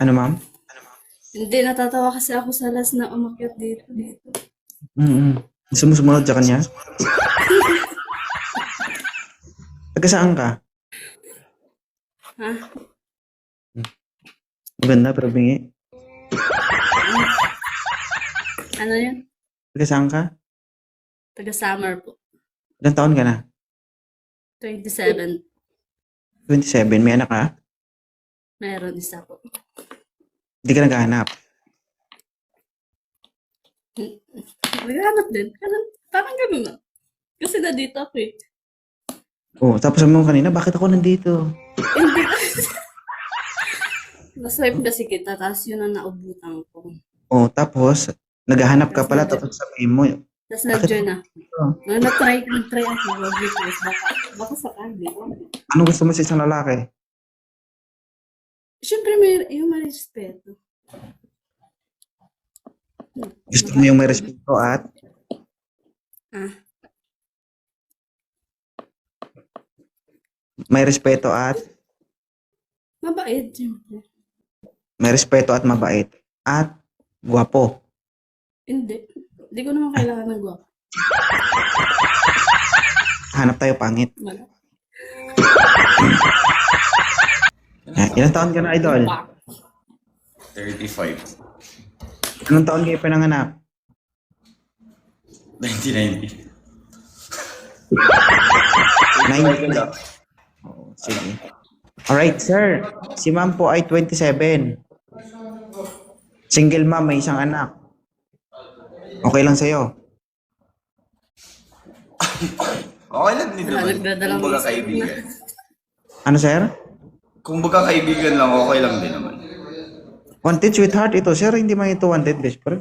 Ano, ma'am? Hindi, natatawa kasi ako sa last na umakyat dito. Mm. Gusto mo sumunod sa kanya? Taga saan ka? Ha? Maganda pero bingi. Ano yun? Taga saan ka? Taga Summer po. Ilang taon ka na? 27. 27. May anak ka? Meron isa po. Hindi ka naghahanap. Naghahanap din. Parang ganun na. Kasi na dito ako eh. Oh, tapos sabi mo kanina, bakit ako nandito? Hindi kasi. Naswipe kasi kita, tapos yun ang naubutan ko. Oh, tapos, naghahanap ka pala, tapos sabihin mo, Tapos bakit nag-join ako na. nandito? Nag-try ako. Mag-request. Baka sakali. Anong gusto mo sa isang lalaki? Siyempre, yung may respeto. Gusto mo yung may respeto at Ah, may respeto at mabait, siyempre. may respeto at mabait at gwapo. Hindi. Hindi ko naman kailangan ng guwapo. Hanap tayo pangit. Wala. Ilang taon ka na, idol? 35. Anong taon kayo pinanganak? 1990. 9. Oh, sige. Alright, sir. Si ma'am po ay 27. Single ma'am, may isang anak. Okay lang sa'yo. Okay lang din Wala, naman. nagdadalang Kung baga isa. kaibigan. Ano, sir? Kung baga kaibigan lang, okay lang din naman. Wanted sweetheart ito, sir. Hindi man ito wanted best friend.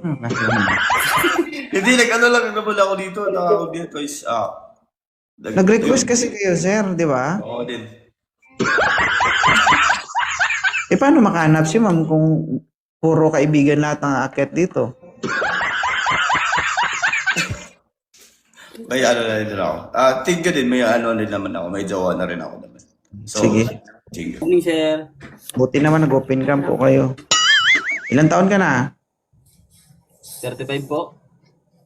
Hindi, nag-ano lang naman ako dito. Nakakot dito is, Nag-request kasi kayo, sir, di ba? Oo din. Eh, paano makahanap si ma'am kung puro kaibigan lahat ang aakyat dito? May ano na rin ako. Tingga din, may ano rin naman ako. May jowa na rin ako naman. So, Sige. tingga. Morning, sir. Buti naman nag-open cam po kayo. Ilang taon ka na? 35 po.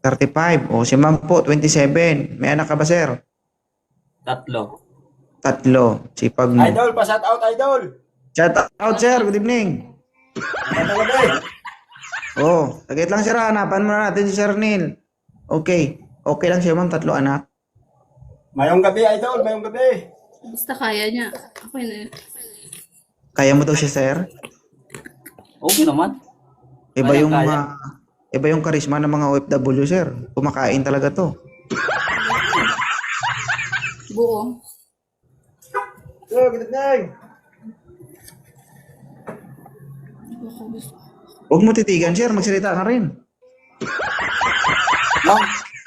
35. O, si ma'am po, 27. May anak ka ba, sir? 3. 3. Sipag mo. Idol, pa-shout out, idol! Shout out, sir. Good evening. Magandang gabi! Oh, saglit lang, sir. Hanapan muna natin si Sir Neil. Okay. Okay lang siya, ma'am. 3 anak. Mayong gabi, idol, mayong gabi! Basta kaya niya. Okay na yun. Kaya mo daw siya, sir? Okay naman. Iba Kaya, yung, kaya. iba yung karisma ng mga OFW, sir. Kumakain talaga to. Buo. So, good evening! Baka gusto. Huwag mo titigan, sir. Magsalita ka rin. Ma'am,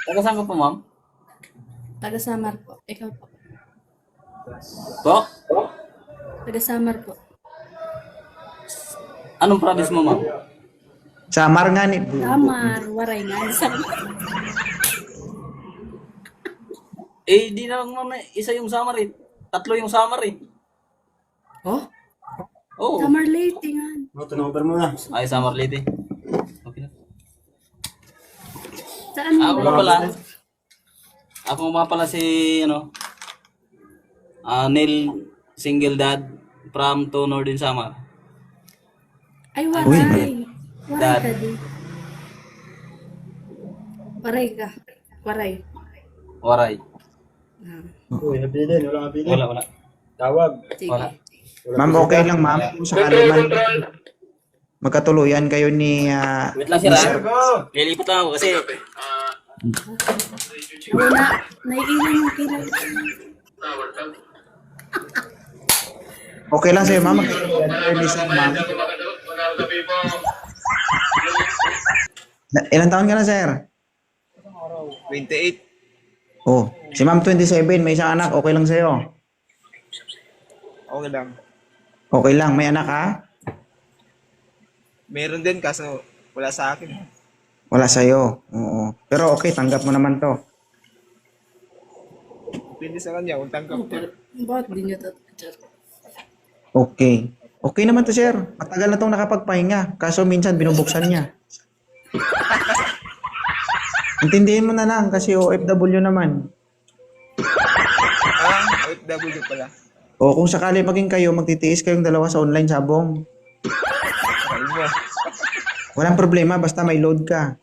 taga saan ka po, ma'am? Taga Samar po. Ikaw po. Po? Taga Samar po. Anong province mo, ma'am? Samar nga ni... Samar. Waray nga. Eh, di na lang, ma'am. Isa yung summer eh. 3 yung summer eh. Oh? Oo. Samar late nga. Turnover mo na. Ay, summer late eh. Okay na. Saan Ako mo nga ba? pala. Ako nga pala si, Neil, single dad from to Northern Samar. Ay, Uy, waray. Waray Dad. ka di. Waray ka. Waray. Waray. Ah, Uy, napilin, wala napilin. Wala. Tawag. sige. Wala. Ma'am, okay lang, ma'am. Kung sakali man magkatuluyan kayo ni... Wait lang, sir. Sir, go! Lilipat lang ako kasi Wala. Naiiwan yung kilay. Okay lang sa'yo, ma'am. Magkatuluyan kayo ni sir, ma'am. Ilang taon ka na, sir? 28. Oh, si ma'am 27. May isang anak. Okay lang sa'yo. Okay lang. Okay lang. May anak ka? Meron din kaso wala sa akin. Wala sa'yo. Oo. Pero okay, tanggap mo naman to. Depende sa kanya kung tanggap niya. Bakit di niyo to? Okay. Okay naman to, sir. Matagal na tong nakapagpahinga. Kaso minsan binubuksan niya. Intindihin mo na lang kasi OFW naman. OFW pala. O kung sakali maging kayo, magtitiis kayong dalawa sa online sabong. Ayun mo. Walang problema, basta may load ka.